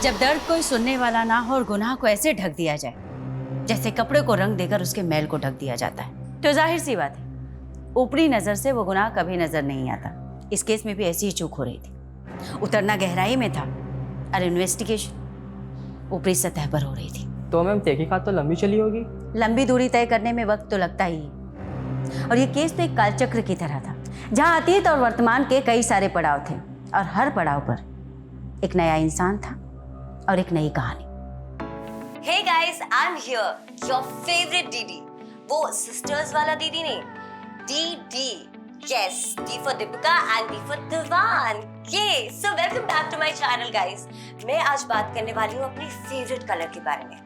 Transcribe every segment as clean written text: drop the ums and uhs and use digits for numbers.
जब दर्द कोई सुनने वाला ना हो और गुनाह को ऐसे ढक दिया जाए जैसे कपड़े को रंग देकर उसके मैल को ढक दिया जाता है, तो जाहिर सी बात है ऊपरी नजर से वो गुनाह कभी नजर नहीं आता। इस केस में भी ऐसी ही चूक हो रही थी। उतरना गहराई में था और इन्वेस्टिगेशन ऊपरी सतह पर हो रही थी। तो मैम तहकीकात तो लंबी चली होगी। लंबी दूरी तय करने में वक्त तो लगता ही है। और ये केस तो एक कालचक्र की तरह था जहां अतीत और वर्तमान के कई सारे पड़ाव थे और हर पड़ाव पर एक नया इंसान था और एक नई कहानी। Hey guys, I'm here, your favorite दीदी। वो सिस्टर्स वाला दीदी नहीं, DD। Yes, D for Deepika and D for Divan। Yay! So welcome back to my channel guys। मैं आज बात करने वाली हूँ अपनी फेवरेट कलर के बारे में।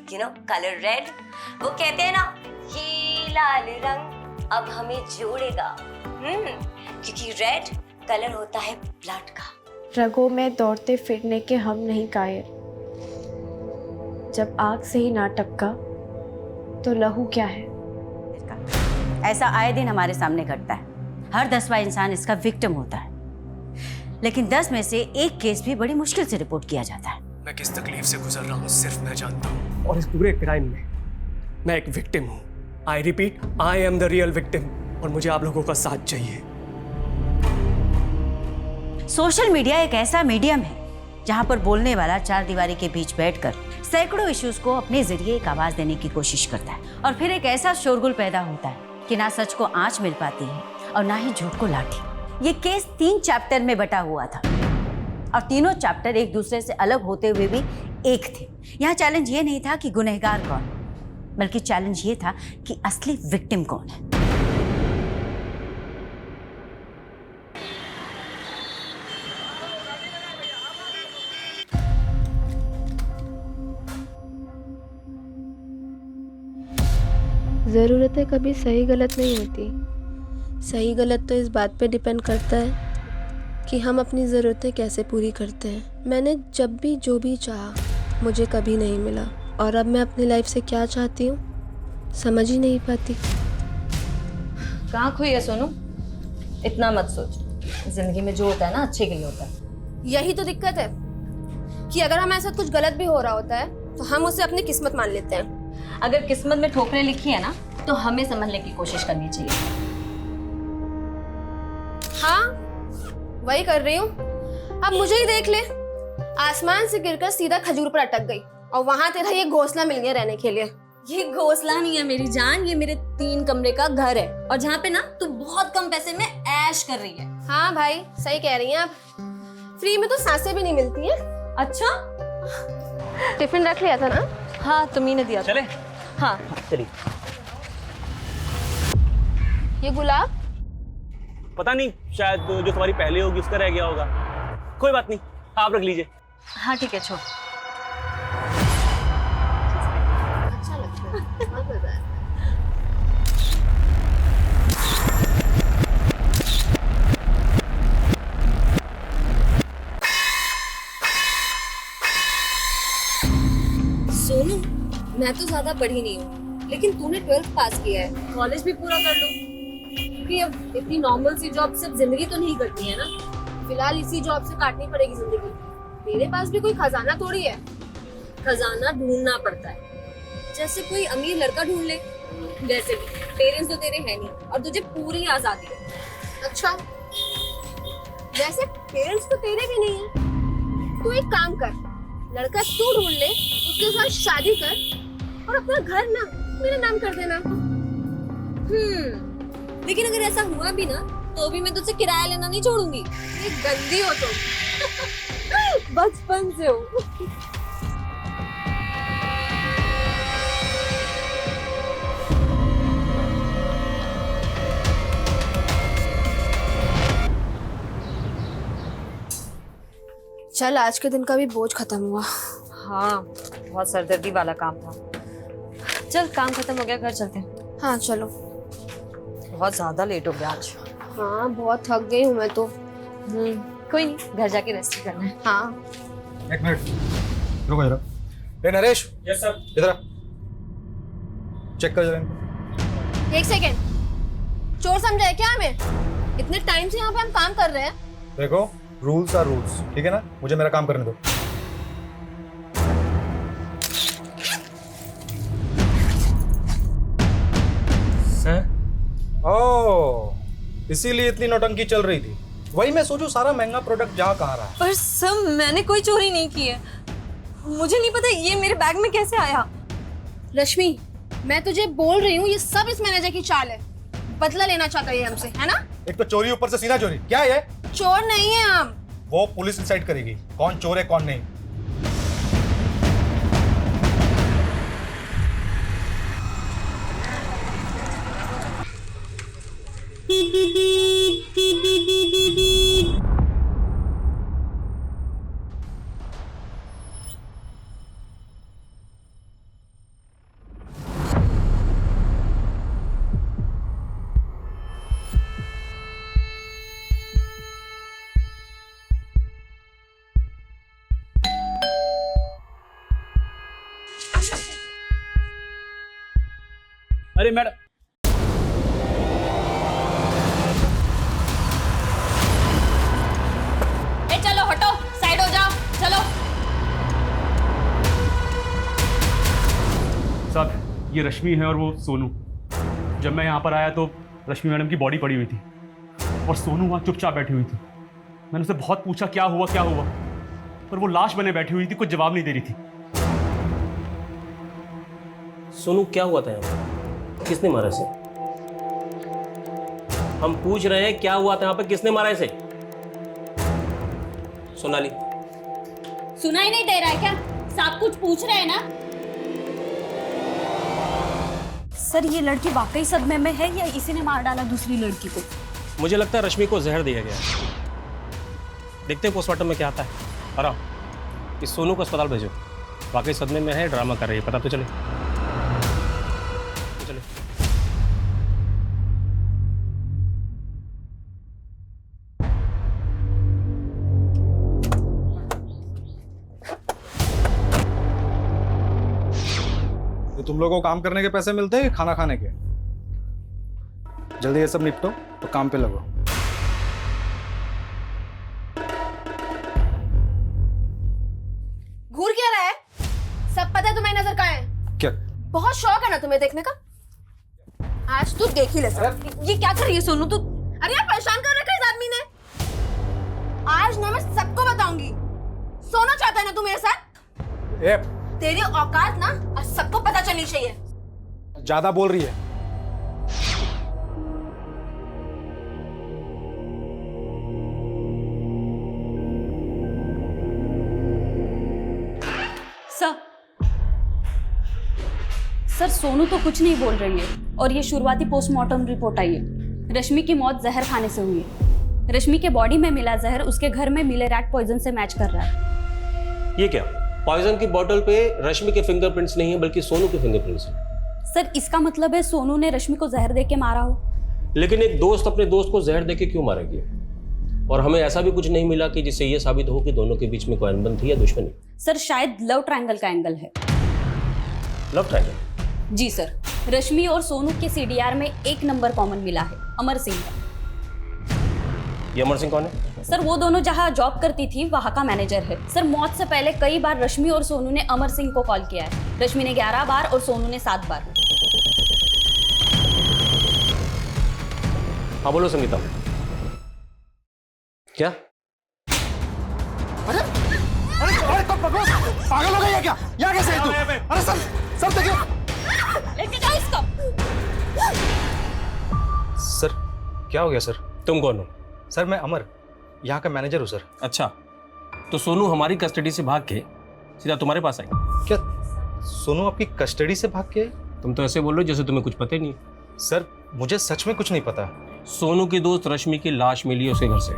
You know, color red। वो कहते हैं ना, ये लाल रंग अब हमें जोड़ेगा। क्योंकि रेड कलर होता है ब्लड का। रगों में दौड़ते फिरने के हम नहीं कायर, जब आग से ही ना टपका तो लहू क्या है। ऐसा आए दिन हमारे सामने घटता है। हर 10वां इंसान इसका विक्टिम होता है, लेकिन 10 में से एक केस भी बड़ी मुश्किल से रिपोर्ट किया जाता है। मैं किस तकलीफ से गुजर रहा हूँ सिर्फ मैं जानता हूँ, और इस पूरे क्राइम में मैं एक विक्टिम हूँ। I repeat, I am the real victim, और मुझे आप लोगों का साथ चाहिए। सोशल मीडिया एक ऐसा मीडियम है जहां पर बोलने वाला चार दीवारी के बीच बैठकर सैकड़ों इश्यूज को अपने जरिए एक आवाज देने की कोशिश करता है, और फिर एक ऐसा शोरगुल पैदा होता है कि ना सच को आंच मिल पाती है और ना ही झूठ को लाठी। ये केस 3 चैप्टर में बटा हुआ था और तीनों चैप्टर एक दूसरे से अलग होते हुए भी एक थे। यहाँ चैलेंज ये नहीं था कि गुनहगार कौन, बल्कि चैलेंज ये था कि असली विक्टिम कौन है। ज़रूरतें कभी सही गलत नहीं होती। सही गलत तो इस बात पे डिपेंड करता है कि हम अपनी ज़रूरतें कैसे पूरी करते हैं। मैंने जब भी जो भी चाहा मुझे कभी नहीं मिला, और अब मैं अपनी लाइफ से क्या चाहती हूँ समझ ही नहीं पाती। कहाँ खोई है सोनू? इतना मत सोच, जिंदगी में जो होता है ना अच्छे के लिए होता है। यही तो दिक्कत है कि अगर हमारे साथ कुछ गलत भी हो रहा होता है तो हम उसे अपनी किस्मत मान लेते हैं। अगर किस्मत में ठोकरें लिखी है ना तो हमें समझने की कोशिश करनी चाहिए। हाँ, वही कर रही हूँ। अब मुझे ही देख ले, आसमान से गिरकर सीधा खजूर पर अटक गई और वहां तेरा ये घोंसला मिल गया रहने के लिए। ये घोंसला नहीं है मेरी जान, ये मेरे 3 कमरे का घर है, और जहाँ पे ना तू बहुत कम पैसे में ऐश कर रही है। हाँ भाई, सही कह रही हैं आप। फ्री में तो सांसें भी नहीं मिलती हैं। अच्छा, टिफिन रख लिया था ना? हाँ तुम्ही ने दिया। चले? हाँ चलिए। ये गुलाब पता नहीं, शायद जो तुम्हारी पहले होगी उसका रह गया होगा। कोई बात नहीं, आप रख लीजिए। हाँ ठीक है, छोड़। अच्छा लगता है, बहुत मजा है। सोनू, मैं तो ज्यादा पढ़ी नहीं हूँ, लेकिन तूने 12th पास किया है, कॉलेज भी पूरा कर लो। क्योंकि अब इतनी नॉर्मल सी जॉब सिर्फ जिंदगी तो नहीं करती है ना। फिलहाल इसी जॉब से काटनी पड़ेगी जिंदगी। मेरे पास भी कोई खजाना थोड़ी है। खजाना ढूंढना पड़ता है, जैसे कोई अमीर लड़का ढूंढ ले। जैसे पेरेंट्स तो तेरे हैं नहीं और तुझे पूरी आजादी है। अच्छा, वैसे पेरेंट्स तो तेरे भी नहीं है। तू एक काम कर, लड़का तू ढूंढ ले, उसके साथ शादी कर और अपना घर ना मेरा नाम कर देना। लेकिन अगर ऐसा हुआ भी ना तो भी मैं तुझसे किराया लेना नहीं छोड़ूंगी। ये गंदी हो तुम। बचपन से हो। चल, आज के दिन का भी बोझ खत्म हुआ। हाँ, बहुत सरदर्दी वाला काम था। चल, काम खत्म हो गया, घर चलते हैं। हाँ चलो। बहुत ज्यादा लेट हो गया आज। हाँ, बहुत थक गई हूँ मैं तो। कोई नहीं, घर जाके रेस्ट करना है। हाँ। एक मिनट रुको जरा। ए नरेश। Yes sir. इधर चेक कर जरा इनको। एक सेकेंड, चोर समझा है क्या हमें? इतने टाइम से यहाँ पे हम काम कर रहे हैं। देखो, रूल्स आर रूल्स, ठीक है ना? मुझे मेरा काम करने दो। इसीलिए इतनी नौटंकी चल रही थी। वही मैं सोचूं सारा महंगा प्रोडक्ट जहाँ कहाँ रहा है। पर सर मैंने कोई चोरी नहीं की है, मुझे नहीं पता ये मेरे बैग में कैसे आया। रश्मि, मैं तुझे बोल रही हूँ ये सब इस मैनेजर की चाल है। बदला लेना चाहता है ये हमसे, है ना? एक तो चोरी ऊपर से सीना चोरी। क्या है ये? चोर नहीं है हम। वो पुलिस डिसाइड करेगी कौन चोर है कौन नहीं। अरे मैडम, चलो हटो, साइड हो जाओ, चलो। साहब ये रश्मि है और वो सोनू। जब मैं यहाँ पर आया तो रश्मि मैडम की बॉडी पड़ी हुई थी और सोनू वहाँ चुपचाप बैठी हुई थी। मैंने उससे बहुत पूछा क्या हुआ, पर वो लाश बने बैठी हुई थी, कुछ जवाब नहीं दे रही थी। सोनू क्या हुआ था यहाँ पर? किसने मारा इसे? हम पूछ रहे हैं क्या हुआ था यहाँ पे, किसने मारा इसे? सोनाली, सुनाई नहीं दे रहा है क्या? सब कुछ पूछ रहे हैं ना? सर ये लड़की वाकई सदमे में है या इसी ने मार डाला दूसरी लड़की को? मुझे लगता है रश्मि को जहर दिया गया है। देखते हैं पोस्टमार्टम में क्या आता है। और इस सोनू को अस्पताल भेजो, वाकई सदमे में है, ड्रामा कर रही है, पता तो चले। तो तुम लोगों को काम करने के पैसे मिलते हैं कि खाना खाने के? जल्दी ये सब निपटो तो काम पे लगो। घूर क्या रहा है? सब पता है तुम्हें नजर कहाँ है? क्या? बहुत शौक है ना तुम्हें देखने का? आज तू देख ही ले सकती। ये क्या कर रही है सोनू तू? अरे यार परेशान कर रखा है इस आदमी ने। आज ना मैं सबको बताऊंगी। सोना चाहता है ना तू मेरे साथ? ए, तेरी औकात ना आज सबको पता चलनी चाहिए। ज्यादा बोल रही है। सर सोनू तो कुछ नहीं बोल रही है और ये शुरुआती पोस्टमार्टम रिपोर्ट आई है। रश्मि की मौत जहर खाने से हुई है। रश्मि के बॉडी में मिला जहर उसके घर में मिले रैट पॉइजन से मैच कर रहा है। ये क्या? पॉइजन की बोतल पे रश्मि के फिंगरप्रिंट्स नहीं है बल्कि सोनू के फिंगरप्रिंट्स हैं। सर इसका मतलब है सोनू ने रश्मि को जहर देके मारा हो। लेकिन एक दोस्त अपने दोस्त को जहर देके क्यों मारेगी? और हमें ऐसा भी कुछ नहीं मिला कि जिससे ये साबित हो कि दोनों के बीच में कोई अनबन थी या दुश्मनी। सर शायद लव ट्रायंगल का एंगल है। Love triangle? जी सर, रश्मि और सोनू के सीडीआर में एक नंबर कॉमन मिला है, अमर सिंह का। ये अमर सिंह कौन है? सर वो दोनों जहां जॉब करती थी वहां का मैनेजर है। सर मौत से पहले कई बार रश्मि और सोनू ने अमर सिंह को कॉल किया है। रश्मि ने 11 बार और सोनू ने 7 बार। हाँ बोलो संगीता। क्या? अरे अरे पागल हो गई है क्या? यहाँ कैसे है तू? अरे सर देखिए। लेके जाओ इसको। सर क्या हो गया सर? तुम कौन हो? सर मैं अमर, यहाँ का मैनेजर हूँ सर। अच्छा, तो सोनू हमारी कस्टडी से भाग के सीधा तुम्हारे पास आई? क्या सोनू आपकी कस्टडी से भाग के आई? तुम तो ऐसे बोल रहे हो जैसे तुम्हें कुछ पता ही नहीं। सर मुझे सच में कुछ नहीं पता। सोनू की दोस्त रश्मि की लाश मिली है उसके घर से,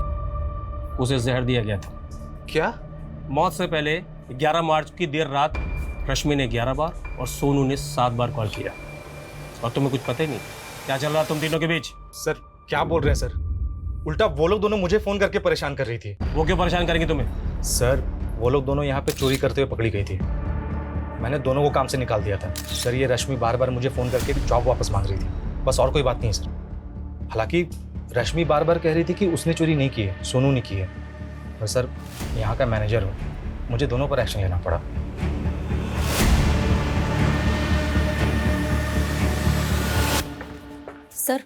उसे जहर दिया गया था। क्या? मौत से पहले 11 मार्च की देर रात रश्मि ने 11 बार और सोनू ने 7 बार कॉल किया, और तुम्हें कुछ पता ही नहीं क्या चल रहा तुम तीनों के बीच। सर क्या बोल रहे हैं सर? उल्टा वो लोग दोनों मुझे फोन करके परेशान कर रही थी। वो क्यों परेशान करेंगे तुम्हें? सर वो लोग दोनों यहाँ पे चोरी करते हुए पकड़ी गई थी। मैंने दोनों को काम से निकाल दिया था। सर ये रश्मि बार बार मुझे फ़ोन करके जॉब वापस मांग रही थी, बस और कोई बात नहीं है सर। हालांकि रश्मि बार बार कह रही थी कि उसने चोरी नहीं की है, सोनू ने की है। पर सर यहाँ का मैनेजर हूँ, मुझे दोनों पर एक्शन लेना पड़ा। सर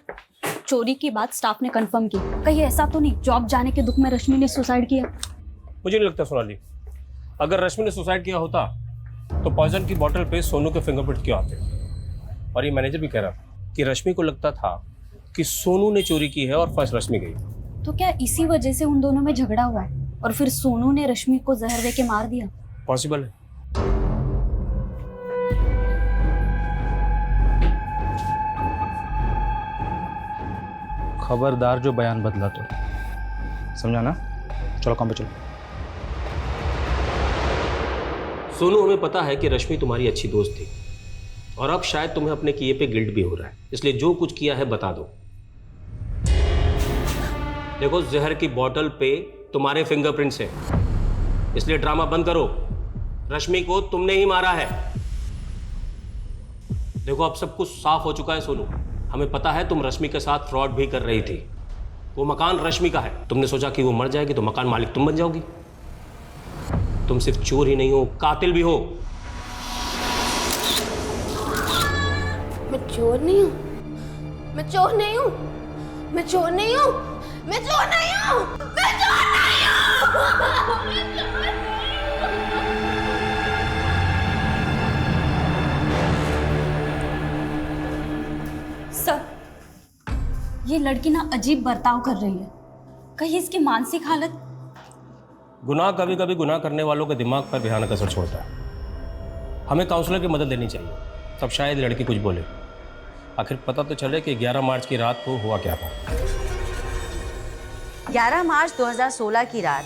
चोरी की बात स्टाफ ने कंफर्म की। कहीं ऐसा तो नहीं जॉब जाने के दुख में रश्मि ने सुसाइड किया? मुझे नहीं लगता सोनाली, अगर रश्मि ने सुसाइड किया होता तो पॉइजन की बोतल पे सोनू के फिंगरप्रिंट क्यों आते? और ये मैनेजर भी कह रहा कि रश्मि को लगता था कि सोनू ने चोरी की है और फर्स्ट रश्मि गई। तो क्या इसी वजह से उन दोनों में झगड़ा हुआ है और फिर सोनू ने रश्मि को जहर दे के मार दिया? पॉसिबल है। खबरदार जो बयान बदला तो, समझा ना? चलो काम पे चलो। सोनू, हमें पता है कि रश्मि तुम्हारी अच्छी दोस्त थी और अब शायद तुम्हें अपने किए पे गिल्ट भी हो रहा है, इसलिए जो कुछ किया है बता दो। देखो, जहर की बोतल पे तुम्हारे फिंगरप्रिंट्स हैं, इसलिए ड्रामा बंद करो। रश्मि को तुमने ही मारा है। देखो, अब सब कुछ साफ हो चुका है सोनू। हमें पता है तुम रश्मि के साथ फ्रॉड भी कर रही थी। वो मकान रश्मि का है। तुमने सोचा कि वो मर जाएगी तो मकान मालिक तुम बन जाओगी। तुम सिर्फ चोर ही नहीं हो, कातिल भी हो। मैं चोर नहीं हूँ, मैं चोर नहीं हूँ, मैं चोर नहीं हूँ, मैं चोर नहीं हूँ, मैं चोर नहीं हूँ। सर, ये लड़की ना अजीब बर्ताव कर रही है। कहीं इसकी मानसिक हालत? गुनाह कभी कभी गुनाह करने वालों के दिमाग पर भयानक असर छोड़ता है। हमें काउंसलर की मदद लेनी चाहिए, तब शायद लड़की कुछ बोले। आखिर पता तो चले कि 11 मार्च की रात को हुआ क्या था। 11 मार्च 2016 की रात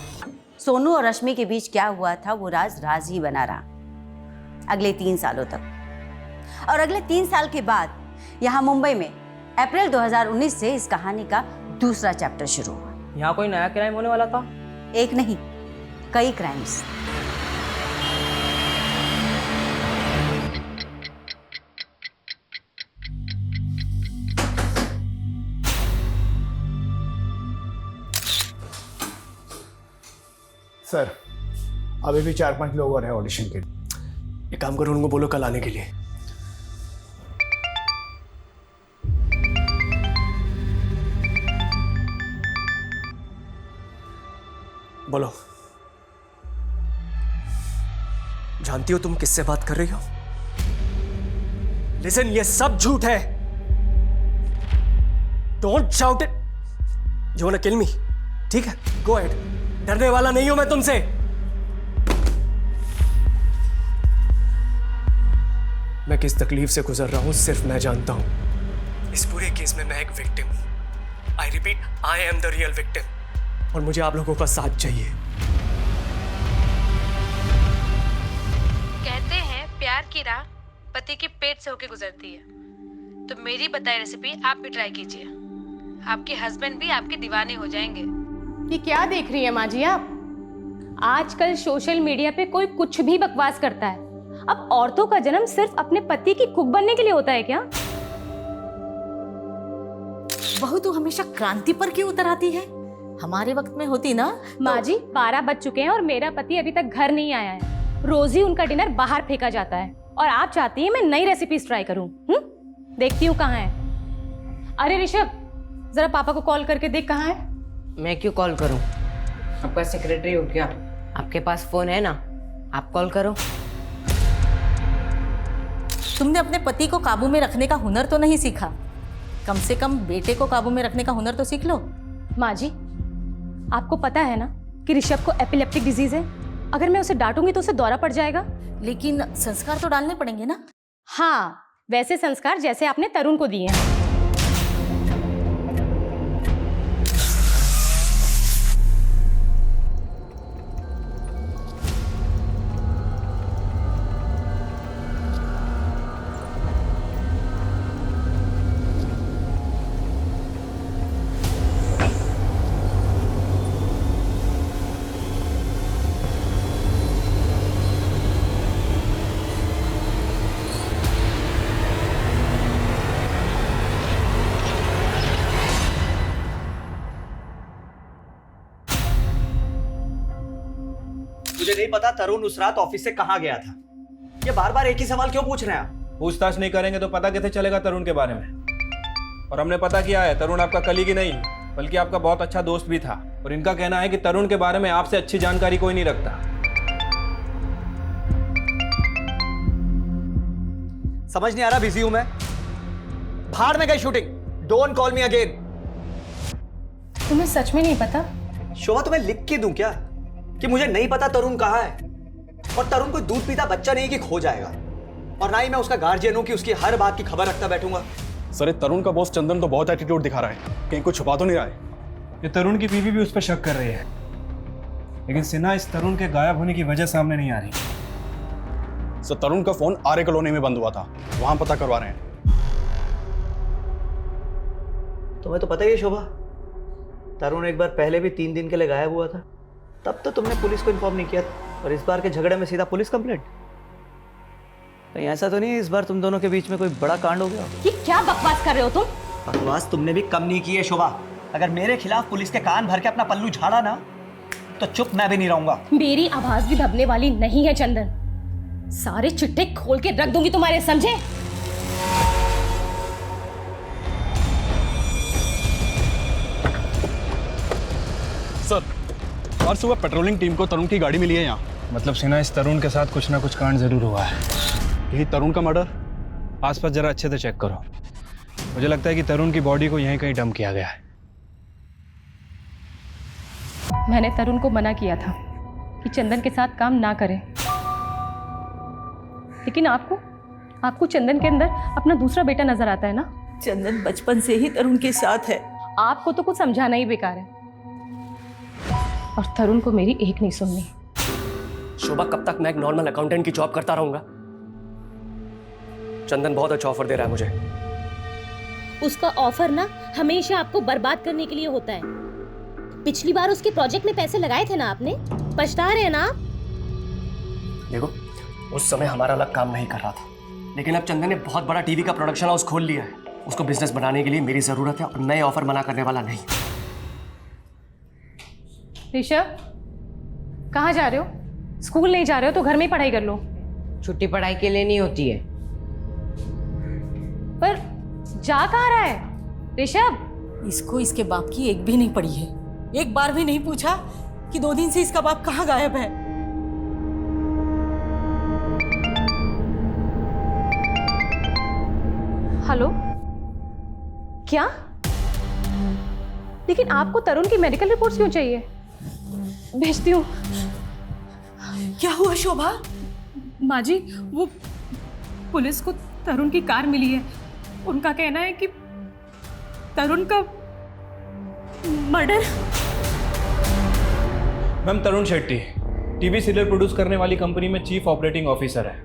सोनू और रश्मि के बीच क्या हुआ था वो राज ही बना रहा अगले 3 सालों तक। और अगले 3 साल के बाद यहाँ मुंबई में अप्रैल 2019 से इस कहानी का दूसरा चैप्टर शुरू हुआ। यहाँ कोई नया क्राइम होने वाला था? एक नहीं, कई क्राइम्स। सर, अभी भी 4-5 लोग और हैं ऑडिशन के लिए। एक काम करो, उनको बोलो कल आने के लिए। बोलो। जानती हो तुम किससे बात कर रही हो? लिसन, ये सब झूठ है। Don't shout it. You want to kill me? ठीक है, गो अहेड। डरने वाला नहीं हूं मैं तुमसे। मैं किस तकलीफ से गुजर रहा हूं सिर्फ मैं जानता हूं। इस पूरे केस में मैं एक विक्टिम हूं। I repeat, I am the real victim और मुझे आप लोगों का साथ चाहिए। कहते हैं प्यार की राह पति के पेट से होके गुजरती है, तो मेरी बताई रेसिपी आप भी ट्राई कीजिए। आपके हस्बैंड भी आपके दीवाने हो जाएंगे। ये क्या देख रही है माँ जी आप? आजकल सोशल मीडिया पे कोई कुछ भी बकवास करता है। अब औरतों का जन्म सिर्फ अपने पति की कुक बनने के लिए होता है क्या? बहू तो हमेशा क्रांति पर क्यों उतर आती है? हमारे वक्त में होती ना। माँ जी, 12 बज चुके हैं और मेरा पति अभी तक घर नहीं आया है। रोज ही उनका डिनर बाहर फेंका जाता है और आप चाहती हैं मैं नई रेसिपीज ट्राई करूं? देखती हूँ कहाँ है। अरे ऋषभ, जरा पापा को कॉल करके देख कहाँ है। मैं क्यों कॉल करूं? आपका सेक्रेटरी हो क्या? आपके पास फोन है ना, आप कॉल करो। तुमने अपने पति को काबू में रखने का हुनर तो नहीं सीखा? कम से कम बेटे को काबू में रखने का हुनर तो सीख लो। माँ जी, आपको पता है ना कि ऋषभ को एपिलेप्टिक डिजीज है। अगर मैं उसे डांटूंगी तो उसे दौरा पड़ जाएगा। लेकिन संस्कार तो डालने पड़ेंगे ना। हाँ, वैसे संस्कार जैसे आपने तरुण को दिए हैं। मुझे नहीं पता तरुण उस रात ऑफिस से कहाँ गया था। ये बार बार एक ही सवाल क्यों पूछ रहे हैं आप? पूछताछ नहीं करेंगे तो पता कैसे चलेगा तरुण के बारे में? और हमने पता किया है तरुण आपका कलीग ही नहीं बल्कि आपका बहुत अच्छा दोस्त भी था, और इनका कहना है कि तरुण के बारे में आपसे अच्छी जानकारी कोई नहीं रखता। समझ नहीं आ रहा, बिजी हूं मैं। भाड़ में गई shooting. Don't call me again. तुम्हें सच में नहीं पता? शोभा तुम्हें लिख के दूं क्या कि मुझे नहीं पता तरुण कहाँ है? और तरुण कोई दूध पीता बच्चा नहीं कि खो जाएगा, और ना ही मैं उसका गार्जियन हूं कि उसकी हर बात की खबर रखता बैठूंगा। सर ये तरुण का बॉस चंदन तो बहुत एटीट्यूड दिखा रहा है, कहीं कुछ छुपा तो नहीं रहा है? ये तरुण की बीवी भी उस पर शक कर रही है, लेकिन सिन्हा इस तरुण के गायब होने की वजह सामने नहीं आ रही। सर तरुण का फोन आर्य कॉलोनी में बंद हुआ था, वहां पता करवा रहे हैं। तुम्हें तो पता ही है शोभा, तरुण एक बार पहले भी 3 दिन के लिए गायब हुआ था। तब तो तुमने पुलिस को इन्फॉर्म नहीं किया था, और इस बार के झगड़े में सीधा पुलिस कंप्लेंट। कहीं ऐसा तो नहीं इस बार तुम दोनों के बीच में कोई बड़ा कांड हो गया? ये क्या बकवास कर रहे हो तुम? बकवास तुमने भी कम नहीं की है शोभा। अगर मेरे खिलाफ पुलिस के कान भर के अपना पल्लू झाड़ा ना, तो चुप मैं भी नहीं रहूंगा। मेरी आवाज भी दबने वाली नहीं है चंदन। सारे चिट्ठे खोल के रख दूंगी तुम्हारे, समझे? सर आज सुबह पेट्रोलिंग टीम को तरुण की गाड़ी मिली है यहाँ। मतलब सिन्हा इस तरुण के साथ कुछ ना कुछ कांड जरूर हुआ है। यही तरुण का मर्डर? आसपास जरा अच्छे से चेक करो। मुझे लगता है कि तरुण की बॉडी को यहीं कहीं डंप किया गया है। मैंने तरुण को मना किया था कि चंदन के साथ काम ना करे, लेकिन आपको चंदन के अंदर अपना दूसरा बेटा नजर आता है ना? चंदन बचपन से ही तरुण के साथ है। आपको तो कुछ समझाना ही बेकार है, और तरुण को मेरी एक नहीं सुननी। शोभा कब तक मैं एक नॉर्मल अकाउंटेंट की जॉब करता रहूंगा? चंदन बहुत अच्छा ऑफर दे रहा है मुझे। उसका ऑफर ना हमेशा आपको बर्बाद करने के लिए होता है। पिछली बार उसके प्रोजेक्ट में पैसे लगाए थे ना आपने, पछता रहे हैं ना आप? देखो उस समय हमारा अलग काम नहीं कर रहा था, लेकिन अब चंदन ने बहुत बड़ा टीवी का प्रोडक्शन हाउस खोल लिया है। उसको बिजनेस बनाने के लिए मेरी जरूरत है, और नए ऑफर मना करने वाला नहीं। ऋषभ, कहाँ जा रहे हो? स्कूल नहीं जा रहे हो तो घर में ही पढ़ाई कर लो। छुट्टी पढ़ाई के लिए नहीं होती है। पर जा कहाँ रहा है ऋषभ? इसको इसके बाप की एक भी नहीं पड़ी है। एक बार भी नहीं पूछा कि 2 दिन से इसका बाप कहाँ गायब है। हेलो, क्या? लेकिन आपको तरुण की मेडिकल रिपोर्ट्स क्यों चाहिए? भेजती हूँ। क्या हुआ शोभा? माँ जी, वो पुलिस को तरुण की कार मिली है। उनका कहना है कि तरुण का मर्डर। मैम तरुण शेट्टी टीवी सीरियल प्रोड्यूस करने वाली कंपनी में चीफ ऑपरेटिंग ऑफिसर है,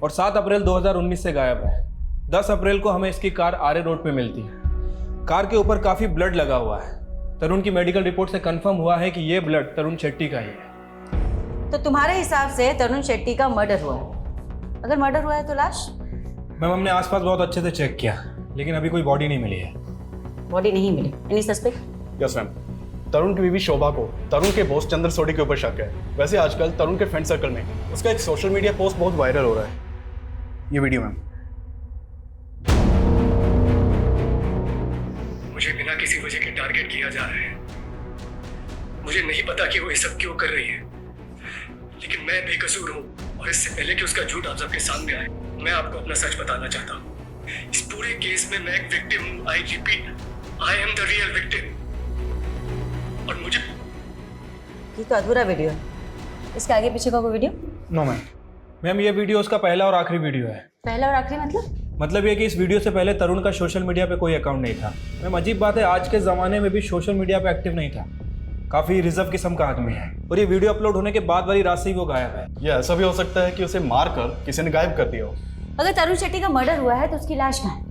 और 7 अप्रैल 2019 से गायब है। 10 अप्रैल को हमें इसकी कार आर्य रोड पे मिलती है। कार के ऊपर काफ़ी ब्लड लगा हुआ है। तरुण की मेडिकल रिपोर्ट से कंफर्म हुआ है कि ये ब्लड तरुण शेट्टी का ही है। तो तुम्हारे हिसाब से तरुण शेट्टी का मर्डर हुआ है? अगर मर्डर हुआ है तो लाश? मैम हमने आसपास बहुत अच्छे से चेक किया, लेकिन अभी कोई बॉडी नहीं मिली है। बॉडी नहीं मिली? Any suspect? Yes ma'am, Tarun की बीवी शोभा को तरुण के बॉस चंदन सोडी के ऊपर शक है। वैसे आजकल तरुण के फ्रेंड सर्कल में उसका एक सोशल मीडिया पोस्ट बहुत वायरल हो रहा है। ये वीडियो मैम। मुझे बिना किसी वजह के टारगेट किया जा रहा है। मुझे नहीं पता कि वो ये सब क्यों कर रही है, लेकिन मैं बेकसूर हूँ, और इससे पहले कि उसका झूठ आप सबके सामने आए, मैं आपको अपना सच बताना चाहता हूँ। इस पूरे केस में मैं एक विक्टिम हूँ। I repeat, I am the real victim. और मुझे ये तो अधूरा वीडियो है, इसके आगे पीछे का कोई वीडियो? No ma'am. मैम ये वीडियो उसका पहला और आखिरी वीडियो है। पहला और आखिरी मतलब ये कि इस वीडियो से पहले तरुण का सोशल मीडिया पे कोई अकाउंट नहीं था। मैम अजीब बात है, आज के ज़माने में भी सोशल मीडिया पे एक्टिव नहीं था। काफ़ी रिजर्व किस्म का आदमी है, और ये वीडियो अपलोड होने के बाद वाली रात से ही वो गायब है। ये ऐसा भी हो सकता है कि उसे मारकर किसी ने गायब कर दिया हो। अगर तरुण शेट्टी का मर्डर हुआ है तो उसकी लाश कहाँ है?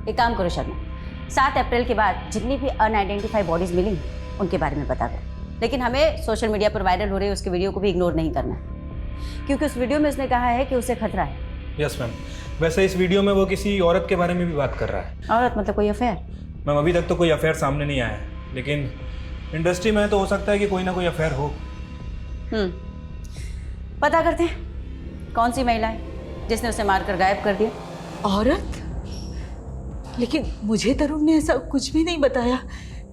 एक काम करो शर्मा, 7 अप्रैल के बाद जितनी भी अनआइडेंटिफाइड बॉडीज मिली उनके बारे में बता दो। लेकिन हमें सोशल मीडिया पर वायरल हो रही उसके वीडियो को भी इग्नोर नहीं करना है, क्योंकि उस वीडियो में उसने कहा है कि उसे खतरा है। Yes ma'am. वैसे इस वीडियो में वो किसी औरत के बारे में भी बात कर रहा है। औरत मतलब कोई अफेयर? मैम अभी तक तो कोई अफेयर सामने नहीं आया है, लेकिन इंडस्ट्री में तो हो सकता है कि कोई ना कोई अफेयर हो। पता करते हैं कौन सी महिला है जिसने उसे मारकर गायब कर दिया। औरत? लेकिन मुझे तरुण ने ऐसा कुछ भी नहीं बताया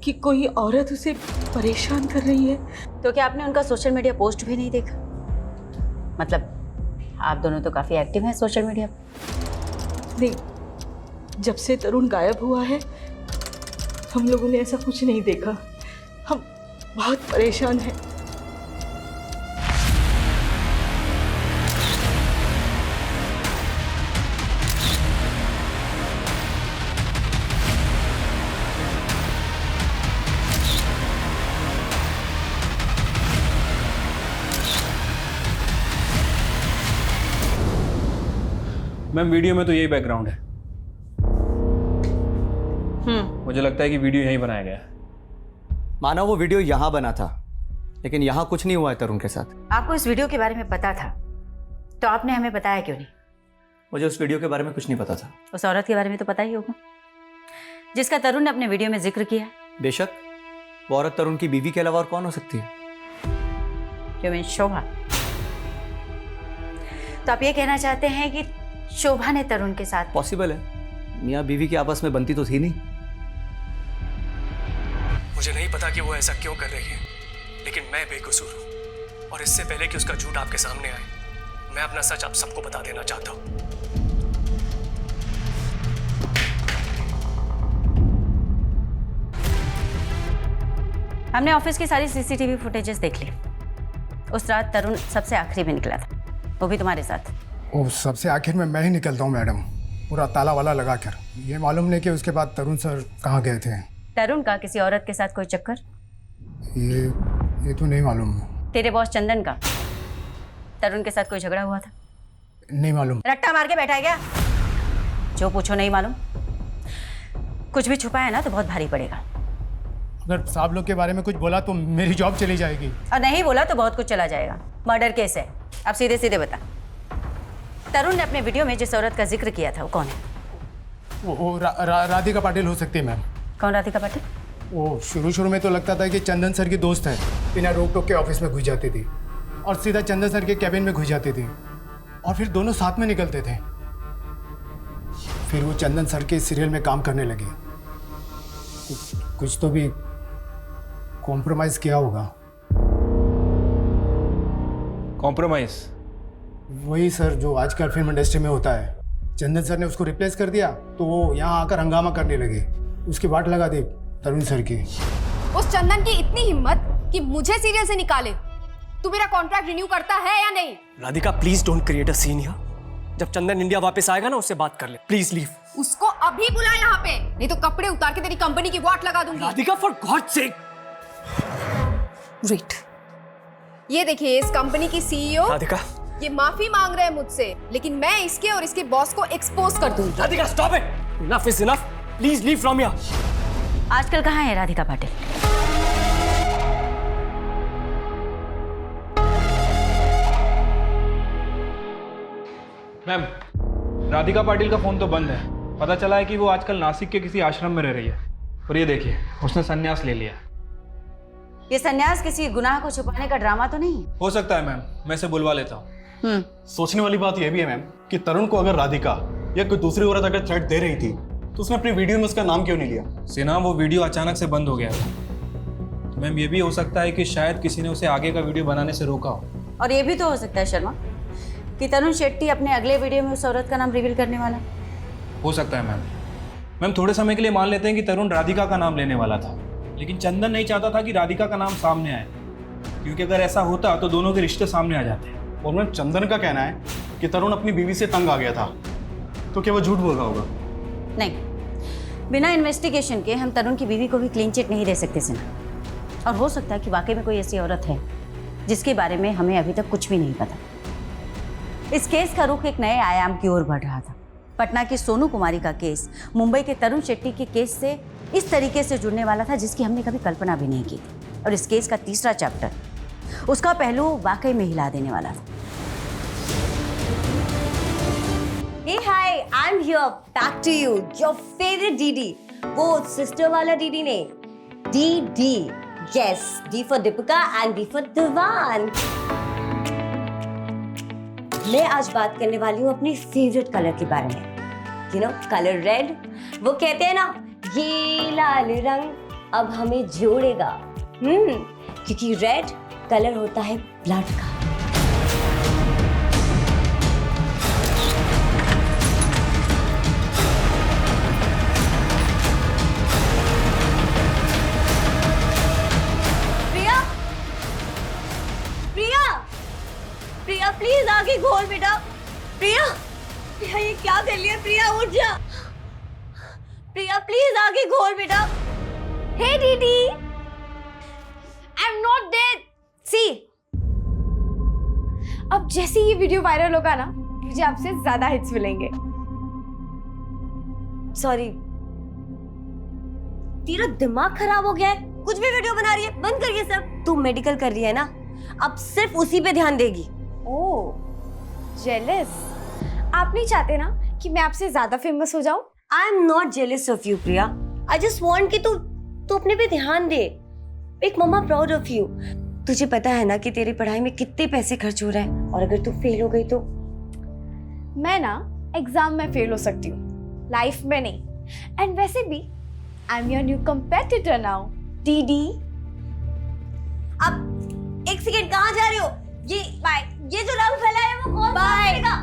कि कोई औरत उसे परेशान कर रही है। तो क्या आपने उनका सोशल मीडिया पोस्ट भी नहीं देखा? मतलब आप दोनों तो काफ़ी एक्टिव हैं सोशल मीडिया पर। नहीं, जब से तरुण गायब हुआ है हम लोगों ने ऐसा कुछ नहीं देखा। हम बहुत परेशान हैं। मैम वीडियो में तो यही बैकग्राउंड है। मुझे लगता है कि वीडियो यहीं बनाया गया है। माना वो वीडियो यहाँ बना था, लेकिन यहाँ कुछ नहीं हुआ है तरुण के साथ। आपको इस वीडियो के बारे में पता था तो आपने हमें बताया क्यों नहीं? मुझे उस वीडियो के बारे में कुछ नहीं पता था। उस औरत के बारे में तो पता ही होगा जिसका तरुण ने अपने वीडियो में जिक्र किया। बेशक, वो औरत तरुण की बीवी के अलावा और कौन हो सकती है? क्यों मीन शोभा? तो आप ये कहना चाहते हैं कि शोभा ने तरुण के साथ? पॉसिबल है, मियाँ बीवी की आपस में बनती तो थी नहीं। मुझे नहीं पता कि वो ऐसा क्यों कर रही है, लेकिन मैं बेकसूर हूँ और इससे पहले कि उसका झूठ आपके सामने आए, मैं अपना सच आप सबको बता देना चाहता हूँ। हमने ऑफिस की सारी सीसीटीवी फुटेजेस देख ली। उस रात तरुण सबसे आखिरी में निकला था, वो भी तुम्हारे साथ। वो सबसे आखिर में मैं ही निकलता हूँ मैडम, पूरा ताला वाला लगा कर। ये मालूम नहीं कि उसके बाद तरुण सर कहाँ गए थे। तरुण का किसी औरत के साथ कोई चक्कर? ये तो नहीं मालूम। तेरे बॉस चंदन का तरुण के साथ कोई झगड़ा हुआ था? नहीं मालूम। रट्टा मार के बैठा है क्या? जो पूछो नहीं मालूम। कुछ भी छुपा है ना तो बहुत भारी पड़ेगा। अगर साहब लोग के बारे में कुछ बोला तो मेरी जॉब चली जाएगी। और नहीं बोला तो बहुत कुछ चला जाएगा। मर्डर केस है। अब सीधे सीधे बता, तरुण ने अपने वीडियो में जिस औरत का जिक्र किया था वो कौन है? वो राधिका पाटिल हो सकती है मैम। कौन राधिका पाटिल? वो शुरू में तो लगता था कि चंदन सर की दोस्त है, बिना रोक टोक के ऑफिस में घुस जाती थी और सीधा चंदन सर के कैबिन में घुस जाती थी और फिर दोनों साथ में निकलते थे। फिर वो चंदन सर के सीरियल में काम करने लगे। कुछ तो भी कॉम्प्रोमाइज किया होगा। कॉम्प्रोमाइज? वही सर जो आजकल फिल्म इंडस्ट्री में होता है। चंदन सर ने उसको रिप्लेस कर दिया तो वो यहाँ आकर हंगामा करने लगे। उसकी वाट लगा दी तरुण सर की। उस चंदन की इतनी हिम्मत कि मुझे सीरियल से निकाले। तू मेरा कॉन्ट्रैक्ट रिन्यू करता है या नहीं? Radhika please don't create a scene here. जब चंदन इंडिया वापस आएगा ना उससे बात कर ले, प्लीज लीव। उसको अभी बुला यहाँ पे, नहीं तो कपड़े उतार के तेरी कंपनी की वाट लगा दूंगी। Radhika for God sake. Wait, ये देखिए इस कंपनी की सीईओ राधिका, ये माफी मांग रहे हैं मुझसे, लेकिन मैं इसके और इसके बॉस को एक्सपोज कर दूंगी। Radhika stop it, enough is enough, please leave from here. आजकल कहाँ है राधिका पाटिल? मैम, राधिका पाटिल का फोन तो बंद है। पता चला है कि वो आजकल नासिक के किसी आश्रम में रह रही है। और ये देखिए, उसने संन्यास ले लिया। ये संन्यास किसी गुनाह को छुपाने का ड्रामा तो नहीं? हो सकता है मैम, मैं इसे बुलवा लेता हूँ। सोचने वाली बात यह भी है मैम कि तरुण को अगर राधिका या कोई दूसरी औरत अगर थ्रेट दे रही थी तो उसने अपनी वीडियो में उसका नाम क्यों नहीं लिया? सिन्हा, वो वीडियो अचानक से बंद हो गया था। मैम, ये भी हो सकता है कि शायद किसी ने उसे आगे का वीडियो बनाने से रोका हो। और ये भी तो हो सकता है शर्मा कि तरुण शेट्टी अपने अगले वीडियो में उस औरत का नाम रिवील करने वाला। हो सकता है मैम। थोड़े समय के लिए मान लेते हैं कि तरुण राधिका का नाम लेने वाला था, लेकिन चंदन नहीं चाहता था कि राधिका का नाम सामने आए, क्योंकि अगर ऐसा होता तो दोनों के रिश्ते सामने आ जाते। और मैम, चंदन का कहना है कि तरुण अपनी बीवी से तंग आ गया था, तो क्या वो झूठ बोल रहा होगा? नहीं, बिना इन्वेस्टिगेशन के हम तरुण की बीवी को भी क्लीन चिट नहीं दे सकते सिन्हा। और हो सकता है कि वाकई में कोई ऐसी औरत है जिसके बारे में हमें अभी तक कुछ भी नहीं पता। इस केस का रुख एक नए आयाम की ओर बढ़ रहा था। पटना की सोनू कुमारी का केस मुंबई के तरुण शेट्टी के केस से इस तरीके से जुड़ने वाला था जिसकी हमने कभी कल्पना भी नहीं की थी। और इस केस का तीसरा चैप्टर, उसका पहलू वाकई में हिला देने वाला था। Hey hi, I'm here back to you, your favorite DD. वो सिस्टर वाला DD नहीं, DD. Yes, D for Deepika and D for Divan. मैं आज बात करने वाली हूँ अपनी फेवरेट कलर के बारे में, यू नो कलर रेड। वो कहते हैं ना, ये लाल रंग अब हमें जोड़ेगा। क्योंकि रेड कलर होता है ब्लड का। प्रिया, प्रिया, प्रिया प्लीज आगे खोल बेटा। प्रिया, प्रिया ये क्या कर लिया? प्रिया उठ जा। प्रिया प्लीज आगे खोल बेटा। हे दीदी, आई एम नॉट डेड। सी, अब जैसे ये वीडियो वायरल होगा ना, मुझे आपसे ज्यादा हिट्स मिलेंगे। सॉरी, तेरा दिमाग खराब हो गया है? कुछ भी वीडियो बना रही है, बंद कर ये सब। तू मेडिकल कर रही है ना, अब सिर्फ उसी पे ध्यान देगी। ओह, जेलस। आप नहीं चाहते ना कि मैं आपसे ज्यादा फेमस हो जाऊं? I am not jealous of you Priya. I just want कि तू अपने पे ध्यान दे। एक मम्मा प्राउड ऑफ यू। तुझे पता है ना कि तेरी पढ़ाई में कितने पैसे खर्च हो रहे हैं, और अगर तू फेल हो गई तो? मैं ना एग्जाम में फेल हो सकती हूँ, लाइफ में नहीं। एंड वैसे भी I am your new competitor now, DD. अब एक सेकेंड, कहाँ जा रही हो? ये जो रंग फैला है वो कौन साफ करेगा?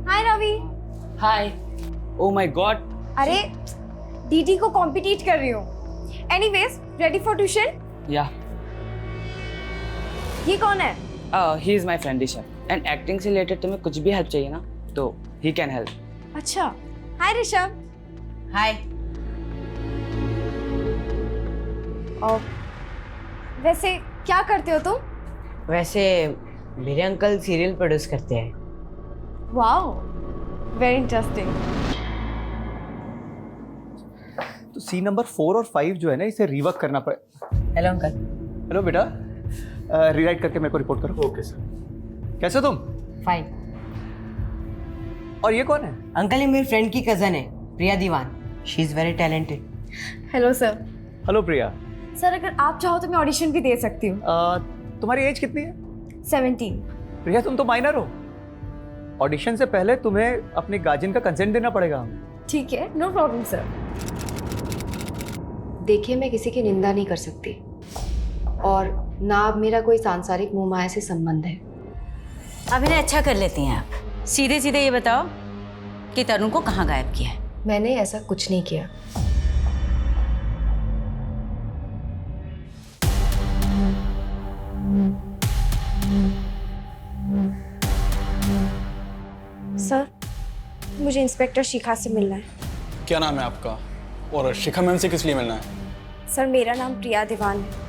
Hi Ravi. Hi. Oh my god. अरे डीडी को कॉम्पिटिट कर रही हूँ। Anyways, ready for tuition? Yeah. ये कौन है? He is my friend Rishabh, and acting से रिलेटेड तुम्हें कुछ भी हेल्प चाहिए ना तो ही कैन हेल्प। अच्छा, हाय ऋषभ। हाय। और वैसे क्या करते हो तुम? वैसे मेरे अंकल सीरियल प्रोड्यूस करते हैं। Wow, very interesting. तो सीन नंबर 4 और 5 जो है ना, इसे रिवर्क करना पड़े। Hello uncle. हेलो बेटा, रीराइट करके मेरे को रिपोर्ट करो। Okay sir. कैसे तुम? फाइन। और ये कौन है? अंकल, ये मेरी फ्रेंड की कजन है, Priya Diwan. She is very talented. Hello sir. Hello Priya. Sir, अगर आप चाहो तो मैं ऑडिशन भी दे सकती हूँ। तुम्हारी एज कितनी है? 17। प्रिया, तुम तो माइनर हो। ऑडिशन से पहले तुम्हें अपने गार्जियन का कंसेंट देना पड़ेगा। ठीक है, नो प्रॉब्लम सर। देखिए, मैं किसी की निंदा नहीं कर सकती, और ना अब मेरा कोई सांसारिक मोह माया से संबंध है। अब इन्हें अच्छा कर लेती हैं आप। सीधे सीधे ये बताओ कि तरुण को कहाँ गायब किया है? मैंने ऐसा कुछ नहीं किया। सर, मुझे इंस्पेक्टर शिखा से मिलना है। क्या नाम है आपका? और शिखा मैम से किस लिए मिलना है? सर, मेरा नाम प्रिया दीवान है।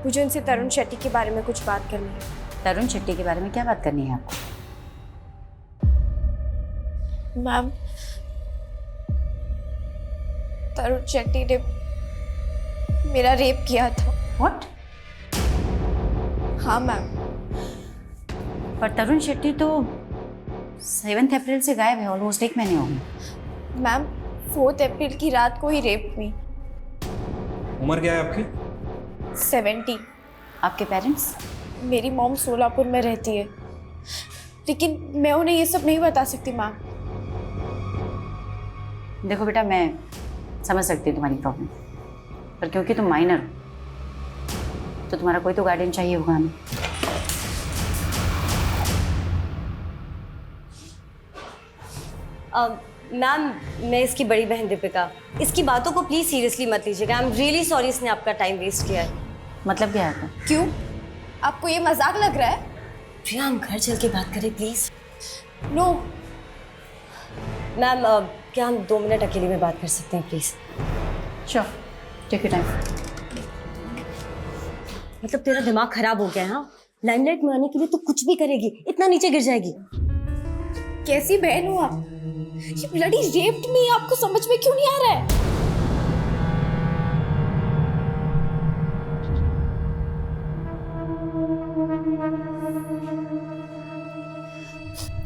मुझे उनसे तरुण शेट्टी के बारे में कुछ बात करनी है। तरुण शेट्टी के बारे में क्या बात करनी है आपको? मैम, तरुण शेट्टी ने मेरा रेप किया था। व्हाट? हाँ मैम। पर तरुण शेट्टी तो 7 अप्रैल से गायब है, ऑलमोस्ट 1 महीने हो गए। मैम, 4 अप्रैल की रात को ही रेप हुई। उम्र क्या है आपकी? 70। आपके पेरेंट्स? मेरी मॉम सोलापुर में रहती है, लेकिन मैं उन्हें ये सब नहीं बता सकती मैम। देखो बेटा, मैं समझ सकती हूँ तुम्हारी प्रॉब्लम, पर क्योंकि तुम माइनर हो तो तुम्हारा कोई तो गार्डियन चाहिए होगा हमें। मैम, मैं इसकी बड़ी बहन दीपिका। इसकी बातों को प्लीज सीरियसली मत लीजिएगा। आई एम रियली सॉरी, इसने आपका टाइम वेस्ट किया है। मतलब क्या है? क्यों? आपको ये मजाक लग रहा है? प्रिया, हम घर चल के बात करें प्लीज। नो मैम, क्या हम 2 मिनट अकेले में बात कर सकते हैं please? Sure, take your time. मतलब तेरा दिमाग खराब हो गया है? हाँ, लाइमलाइट में आने के लिए तो कुछ भी करेगी, इतना नीचे गिर जाएगी। कैसी बहन हो आप? ये ब्लडी रेप्ड मी, आपको समझ में क्यों नहीं आ रहा है?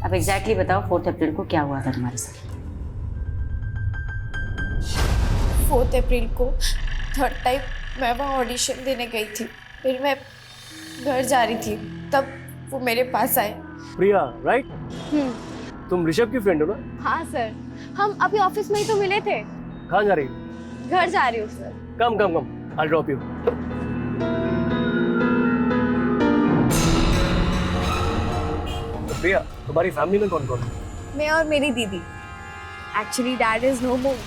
अब एग्जैक्टली बताओ 4 अप्रैल को क्या हुआ था तुम्हारे साथ? 4 अप्रैल को थर्ड टाइम मैं वहाँ ऑडिशन देने गई थी, फिर मैं घर जा रही थी, तब वो मेरे पास आए। प्रिया, राइट? तुम ऋषभ की फ्रेंड हो ना? हाँ सर, हम अभी ऑफिस में ही तो मिले थे। कहाँ जा रही हो? घर जा रही हूँ sir. Come come come, I'll drop you. तो प्रिया, तुम्हारी फैमिली में कौन कौन है? मैं और मेरी दीदी। एक्चुअली डैड इज नो मोर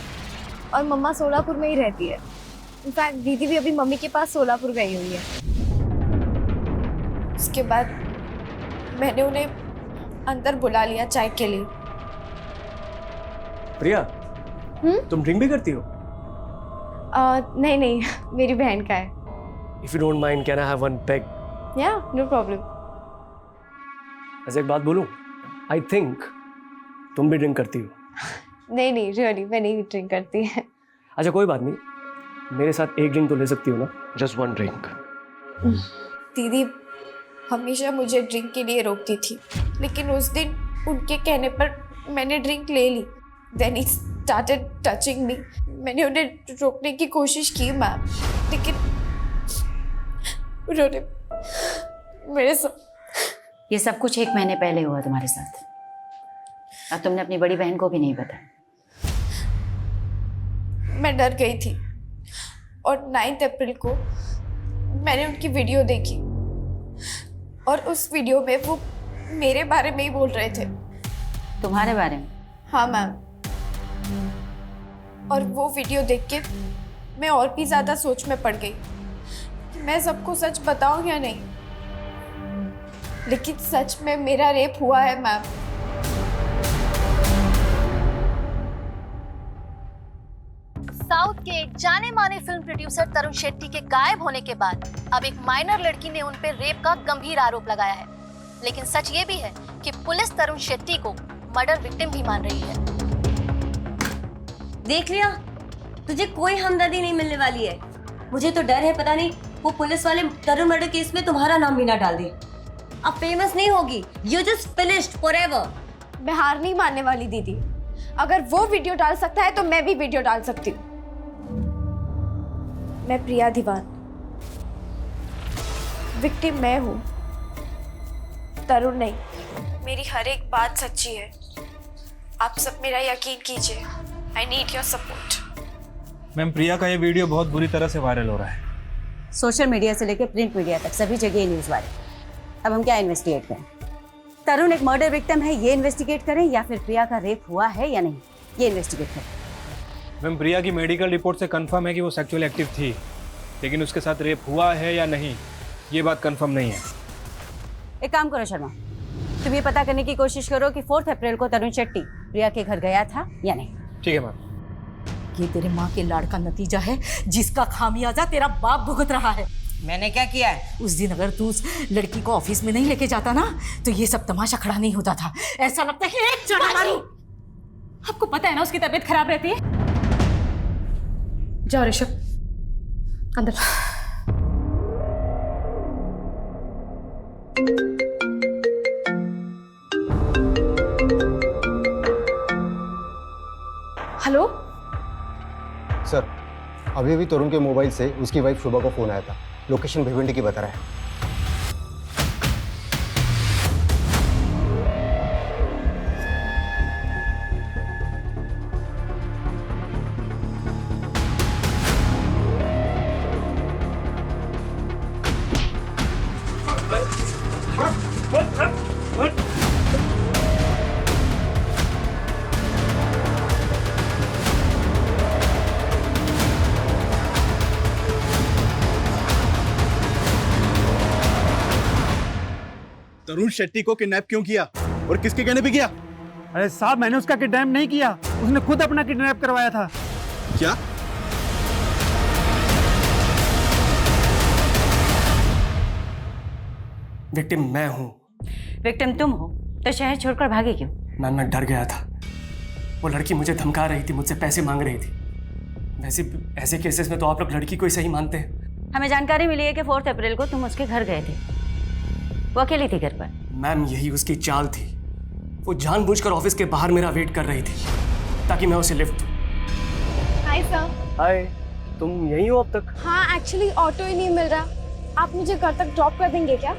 और मम्मा सोलापुर में ही रहती है। इनफैक्ट दीदी भी अभी मम्मी के पास सोलापुर गई हुई है। उसके बाद मैंने उन्हें अंदर बुला लिया चाय के लिए। प्रिया, तुम ड्रिंक भी करती हो? नहीं नहीं, मेरी बहन का है। If you don't mind, can I have one peg? Yeah, no problem. ऐसे एक बात बोलूं? I think तुम भी ड्रिंक करती हो। नहीं नहीं, रियली मैं नहीं ड्रिंक करती है। अच्छा कोई बात नहीं, मेरे साथ एक ड्रिंक तो ले सकती हो ना? Just one drink. दीदी हमेशा मुझे ड्रिंक के लिए रोकती थी, लेकिन उस दिन उनके कहने पर मैंने ड्रिंक ले ली। Then he started touching me. मैंने उन्हें रोकने की कोशिश की मैम, लेकिन उन्होंने मेरे साथ। ये सब कुछ 1 महीने पहले हुआ तुम्हारे साथ, और तुमने अपनी बड़ी बहन को भी नहीं बताया। मैं डर गई थी और 9 अप्रैल को मैंने उनकी वीडियो देखी और उस वीडियो में वो मेरे बारे में ही बोल रहे थे। तुम्हारे बारे में? हाँ मैम। और वो वीडियो देख के मैं और भी ज़्यादा सोच में पड़ गई कि मैं सबको सच बताऊं या नहीं। लेकिन सच में मेरा रेप हुआ है मैम। साउथ के जाने माने फिल्म प्रोड्यूसर तरुण शेट्टी के गायब होने के बाद अब एक माइनर लड़की ने उन पर रेप का गंभीर आरोप लगाया है। लेकिन सच ये भी है कि पुलिस तरुण शेट्टी को मर्डर विक्टिम भी मान रही है। देख लिया, तुझे कोई हमदर्दी नहीं मिलने वाली है। मुझे तो डर है, पता नहीं वो पुलिस वाले तरुण मर्डर केस में तुम्हारा नाम भी ना डाल दे। अब फेमस नहीं होगी, यू जस्ट फिनिश्ड फॉरएवर। मैं हार नहीं मानने वाली दीदी। अगर वो वीडियो डाल सकता है तो मैं भी वीडियो डाल सकती हूँ। मैं प्रिया दीवान, विक्टिम मैं हूँ, तरुण नहीं। मेरी हर एक बात सच्ची है। आप सब मेरा यकीन कीजिए। I need your support. Ma'am, Priya का ये वीडियो बहुत बुरी तरह से वायरल हो रहा है। सोशल मीडिया से लेकर प्रिंट मीडिया तक सभी जगह ये न्यूज़ वायरल। अब हम क्या इन्वेस्टिगेट करें? तरुण एक मर्डर विक्टिम है, ये इन्वेस्टिगेट करें, या फिर प्रिया का रेप हुआ है या नहीं, ये इन्वेस्टिगेट करें? मैम, प्रिया की मेडिकल रिपोर्ट से कंफर्म है कि वो सेक्सुअली एक्टिव थी, लेकिन उसके साथ रेप हुआ है या नहीं ये बात कंफर्म नहीं है। एक काम करो शर्मा, तुम ये पता करने की कोशिश करो कि 4 अप्रैल को तरुण शेट्टी प्रिया के घर गया था या नहीं। ठीक है मैम। ये तेरे माँ के लाड़ का नतीजा है, जिसका खामियाजा तेरा बाप भुगत रहा है। मैंने क्या किया है? उस दिन अगर तू उस लड़की को ऑफिस में नहीं लेके जाता ना, तो ये सब तमाशा खड़ा नहीं होता था। ऐसा लगता है कि एक चढ़ा मारूं। आपको पता है ना उसकी तबीयत खराब रहती है। जाओ ऋषभ अंदर। हेलो सर, अभी अभी तरुण के मोबाइल से उसकी वाइफ शुभा को फोन आया था। लोकेशन भिवंडी की बता रहा है। तरुण शेट्टी को किडनैप क्यों किया और किसके कहने पे किया? अरे साहब, मैंने उसका किडनैप नहीं किया, उसने खुद अपना किडनैप करवाया था। क्या? विक्टिम मैं हूँ। विक्टिम तुम हो तो शहर छोड़कर भागे क्यों? मैं डर गया था। वो लड़की मुझे धमका रही थी, मुझसे पैसे मांग रही थी। वैसे ऐसे केसेस में तो आप लोग लड़की को ही सही मानते हैं। हमें जानकारी मिली है कि 4 अप्रैल को तुम उसके घर गए थे। वो अकेली थी घर पर? मैम, यही उसकी चाल थी। वो जानबूझकर ऑफिस के बाहर मेरा वेट कर रही थी ताकि मैं उसे लिफ्ट दूं। Hi sir. हाय। तुम यहीं हो अब तक? हाँ, एक्चुअली ऑटो ही नहीं मिल रहा। आप मुझे घर तक ड्रॉप कर देंगे क्या?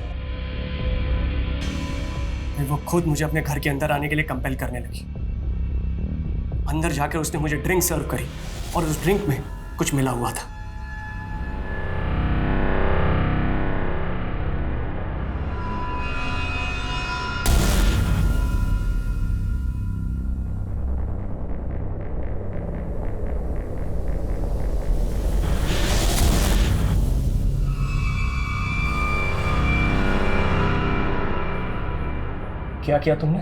फिर वो खुद मुझे अपने घर के अंदर आने के लिए कंपेल करने लगी। अंदर जाकर उसने मुझे ड्रिंक सर्व करी और उस ड्रिंक में कुछ मिला हुआ था। क्या किया तुमने?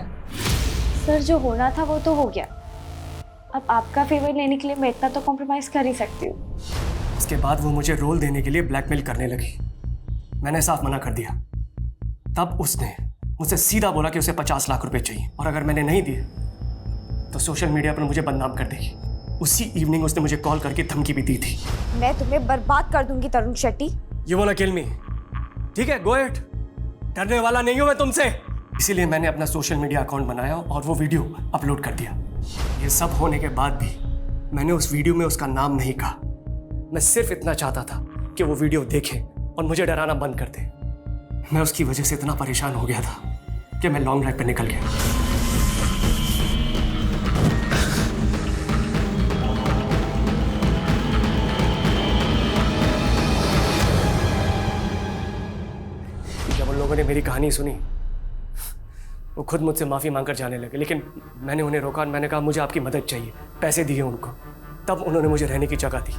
सर, जो होना था वो तो हो गया। अब आपका फेवर लेने के लिए मैं इतना तो कॉम्प्रोमाइज कर ही सकती हूँ। उसके बाद वो मुझे रोल देने के लिए ब्लैकमेल करने लगी। मैंने साफ मना कर दिया। तब उसने मुझसे सीधा बोला कि उसे 50 लाख रुपए चाहिए और अगर मैंने नहीं दिए तो सोशल मीडिया पर मुझे बदनाम कर देगी। उसी इवनिंग उसने मुझे कॉल करके धमकी भी दी थी। मैं तुम्हें बर्बाद कर दूंगी Tarun Shetty. You want to kill me? ठीक है, गो अहेड। डरने वाला नहीं हूं मैं तुमसे। इसीलिए मैंने अपना सोशल मीडिया अकाउंट बनाया और वो वीडियो अपलोड कर दिया। ये सब होने के बाद भी मैंने उस वीडियो में उसका नाम नहीं कहा। मैं सिर्फ इतना चाहता था कि वो वीडियो देखे और मुझे डराना बंद कर दे। मैं उसकी वजह से इतना परेशान हो गया था कि मैं लॉन्ग ड्राइव पर निकल गया। जब उन लोगों ने मेरी कहानी सुनी वो खुद मुझसे माफ़ी मांगकर जाने लगे, लेकिन मैंने उन्हें रोका और मैंने कहा मुझे आपकी मदद चाहिए। पैसे दिए उनको, तब उन्होंने मुझे रहने की जगह दी।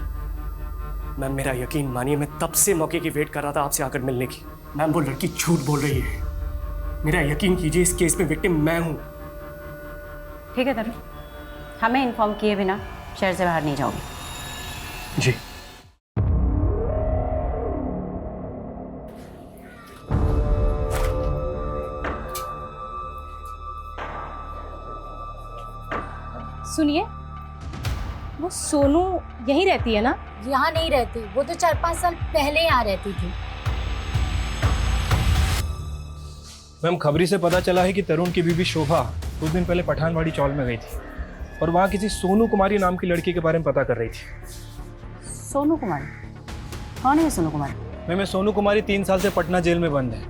मैम, मेरा यकीन मानिए, मैं तब से मौके की वेट कर रहा था आपसे आकर मिलने की। मैम, वो लड़की झूठ बोल रही है। मेरा यकीन कीजिए, इस केस में विक्टिम मैं हूँ। ठीक है तरुण, हमें इन्फॉर्म किए बिना शहर से बाहर नहीं जाओगे। जी। सुनिए, वो सोनू यहीं रहती है ना? यहाँ नहीं रहती, वो तो 4-5 साल पहले यहाँ रहती थी। मैम, खबरी से पता चला है कि तरुण की बीवी शोभा कुछ दिन पहले पठानवाड़ी चौल में गई थी और वहाँ किसी सोनू कुमारी नाम की लड़की के बारे में पता कर रही थी। सोनू कुमारी? कौन है सोनू कुमारी? मैम, ये सोनू कुमारी 3 साल से पटना जेल में बंद है।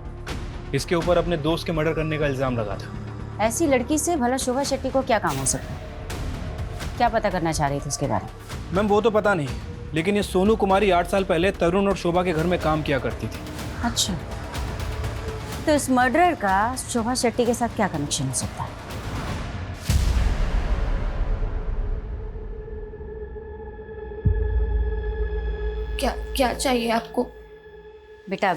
इसके ऊपर अपने दोस्त के मर्डर करने का इल्जाम लगा था। ऐसी लड़की से भला शोभा शेट्टी को क्या काम हो सकता है? क्या पता करना चाह रही थी उसके बारे में? मैम, वो तो पता नहीं, लेकिन ये सोनू कुमारी 8 साल पहले तरुण और शोभा के घर में काम किया करती थी। अच्छा, तो इस मर्डरर का शोभा शेट्टी के साथ क्या कनेक्शन हो सकता है? क्या चाहिए आपको? बेटा,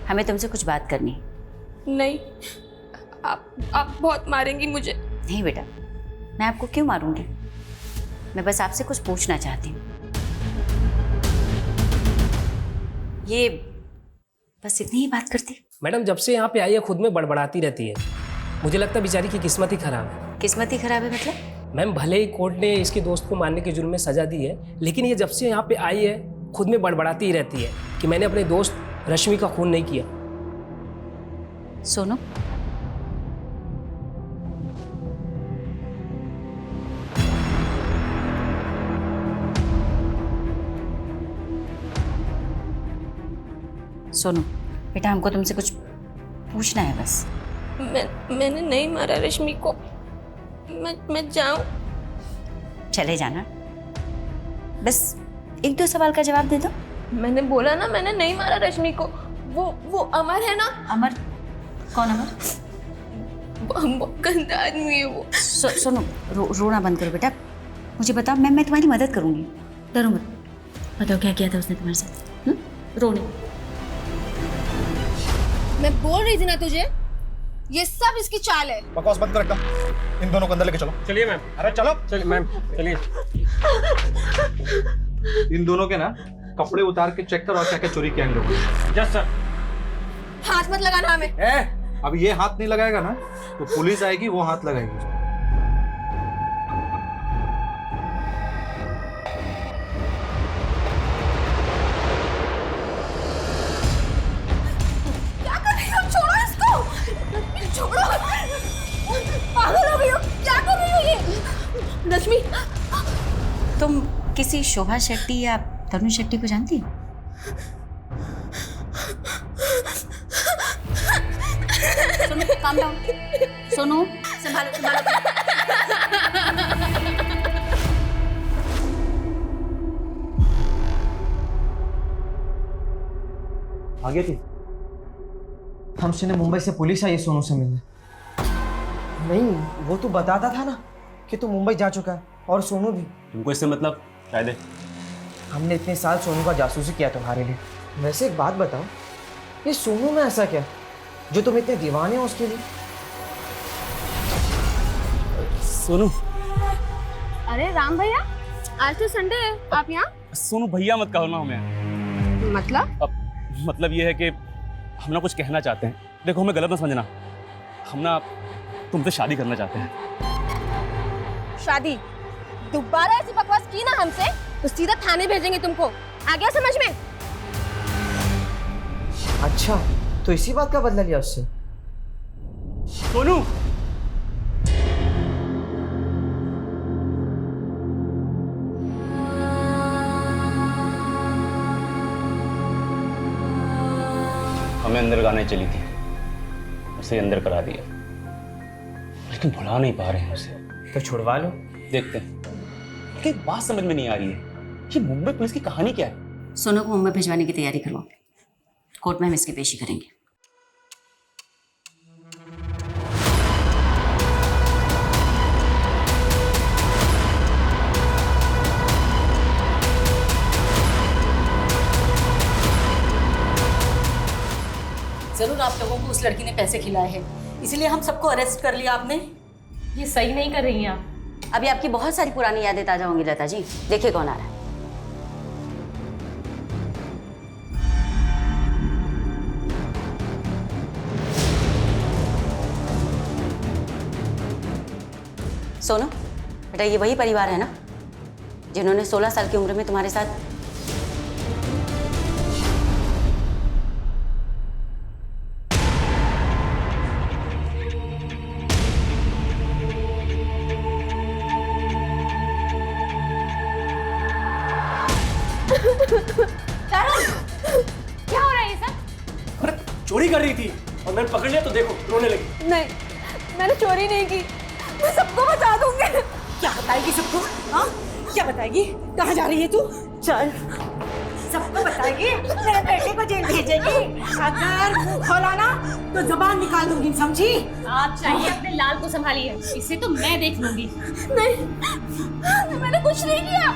हमें तुमसे कुछ बात करनी है। नहीं, आप बहुत मारेंगी मुझे। नहीं बेटा, मैं आपको क्यों मारूंगी? मैं बस आपसे कुछ पूछना चाहती हूँ। ये बस इतनी ही बात करती? मैडम, जब से यहाँ पे आई है खुद में बड़बड़ाती रहती है। मुझे लगता है बेचारी की किस्मत ही खराब है। किस्मत ही खराब है मतलब? मैम, भले ही कोर्ट ने इसके दोस्त को मारने के जुर्म में सजा दी है, लेकिन ये जब से यहाँ पे आई है खुद में बड़बड़ाती ही रहती है कि मैंने अपने दोस्त रश्मि का खून नहीं किया। सोनू, सोनू बेटा, हमको तुमसे कुछ पूछना है बस। मैंने नहीं मारा रश्मि को। मैं जाऊं? चले जाना, बस 1-2 सवाल का जवाब दे दो। मैंने बोला ना, मैंने नहीं मारा रश्मि को। वो अमर है ना? अमर? कौन अमर? बहुत गंदा आदमी है वो। सोनू, रोना बंद करो बेटा, मुझे बताओ, मैं तुम्हारी मदद करूंगी। डरो मत, बताओ क्या किया था उसने तुम्हारे साथ? रोने? मैं बोल रही थी ना तुझे, ये सब इसकी चाल है। बकवास बंद कर एकदम। इन दोनों को अंदर लेके चलो। चलिए मैम। अरे चलो। चलिए मैम, चलिए। इन दोनों के ना कपड़े उतार के चेक करो क्या क्या चोरी किया इन लोगों ने। Yes sir. हाथ मत लगाना हमें। अब ये हाथ नहीं लगाएगा ना तो पुलिस आएगी, वो हाथ लगाएगी। छोड़ो, पागल हो गई हो, क्या कर रही हो ये? रश्मि, तुम किसी शोभा शेट्टी या तरुण शेट्टी को जानती हो? Sonu calm down. सोनू संभालो संभालो। आ गया थी? हम सुने मुंबई से पुलिस आई है सोनू से मिलने। नहीं, वो तो बताता था ना कि तू मुंबई जा चुका है, और सोनू भी। तुमको इससे मतलब? शायद हमने इतने साल सोनू का जासूसी किया तुम्हारे लिए। वैसे एक बात बताओ, ये सोनू में ऐसा क्या जो तुम इतने दीवाने हो उसके लिए? सोनू। अरे राम भैया, आज तो संडे है, आप यहाँ? सोनू भैया मत कहो ना हमें। मतलब ये है कि हम ना कुछ कहना चाहते हैं। देखो हमें गलत मत समझना, हम ना तुमसे शादी करना चाहते हैं। शादी? दोबारा ऐसी बकवास की ना हमसे तो सीधा थाने भेजेंगे तुमको। आ गया समझ में? अच्छा, तो इसी बात का बदला लिया उससे? सोनू। हमें अंदर गाने चली थी, उसे अंदर करा दिया, लेकिन भुला नहीं पा रहे हैं उसे। तो छुड़वा लो। देखते हैं। कि एक बात समझ में नहीं आ रही है, ये मुंबई पुलिस की कहानी क्या है? सोनू को मुंबई भिजवाने की तैयारी करवाओ, कोर्ट में हम इसकी पेशी करेंगे। जरूर आप लोगों को उस लड़की ने पैसे खिलाए हैं, इसलिए हम सबको अरेस्ट कर लिया आपने। ये सही नहीं कर रही हैं आप। अभी आपकी बहुत सारी पुरानी यादें ताजा होंगी लता जी। देखिए कौन आ रहा है। सोनू बेटा, ये वही परिवार है ना जिन्होंने 16 साल की उम्र में तुम्हारे साथ क्या हो रहा है ये सब? अरे चोरी कर रही थी और मैंने पकड़ लिया तो देखो रोने लगी। नहीं, मैंने चोरी नहीं की। मैं सबको बता दूंगी। क्या बताएगी सबको? हाँ, क्या बताएगी? कहाँ जा रही है तू? चल, सबको बताएगी, मेरे बेटे को जेल भेजेगी। अगर मुंह खोला ना तो जुबान निकाल दूंगी, समझी? आप चाहिए अपने लाल को संभालिए, इसे तो मैं देख लूंगी। नहीं, मैंने कुछ नहीं किया।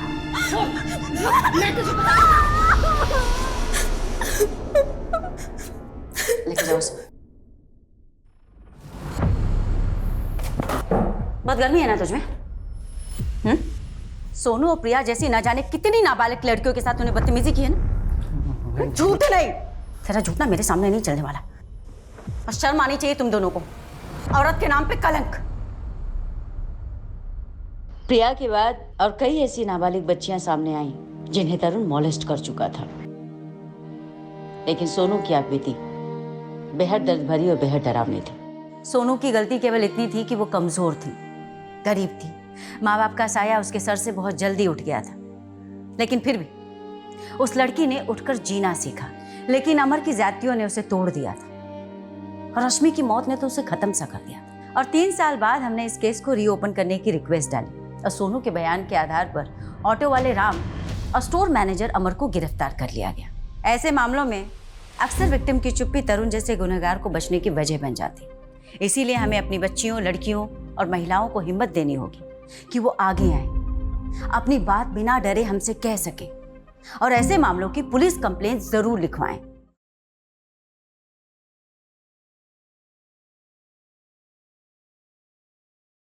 मैं तुझे लेके जाओ उसे। बहुत गर्मी है ना तुझमें? सोनू और प्रिया जैसी ना जाने कितनी नाबालिग लड़कियों के साथ तूने बदतमीजी की है ना। झूठ नहीं, तेरा झूठ ना मेरे सामने नहीं चलने वाला। और शर्म आनी चाहिए तुम दोनों को, औरत के नाम पे कलंक। प्रिया के बाद और कई ऐसी नाबालिग बच्चियां सामने आई जिन्हें तरुण मॉलेस्ट कर चुका था, लेकिन सोनू की आप बीती बेहद दर्द भरी और बेहद डरावनी थी। सोनू की गलती केवल इतनी थी कि वो कमजोर थी, गरीब थी। माँ बाप का साया उसके सर से बहुत जल्दी उठ गया था, लेकिन फिर भी उस लड़की ने उठकर जीना सीखा। लेकिन अमर की ज्यादतियों ने उसे तोड़ दिया था और रश्मि की मौत ने तो उसे खत्म सा कर दिया था। और 3 साल बाद हमने इस केस को रीओपन करने की रिक्वेस्ट डाली और सोनू के बयान के आधार पर ऑटो वाले राम और स्टोर मैनेजर अमर को गिरफ्तार कर लिया गया। ऐसे मामलों में अक्सर विक्टिम की चुप्पी तरुण जैसे गुनहगार को बचने की वजह बन जाती। इसीलिए हमें अपनी बच्चियों, लड़कियों और महिलाओं को हिम्मत देनी होगी कि वो आगे आए, अपनी बात बिना डरे हमसे कह सके और ऐसे मामलों की पुलिस कंप्लेंट जरूर लिखवाएं।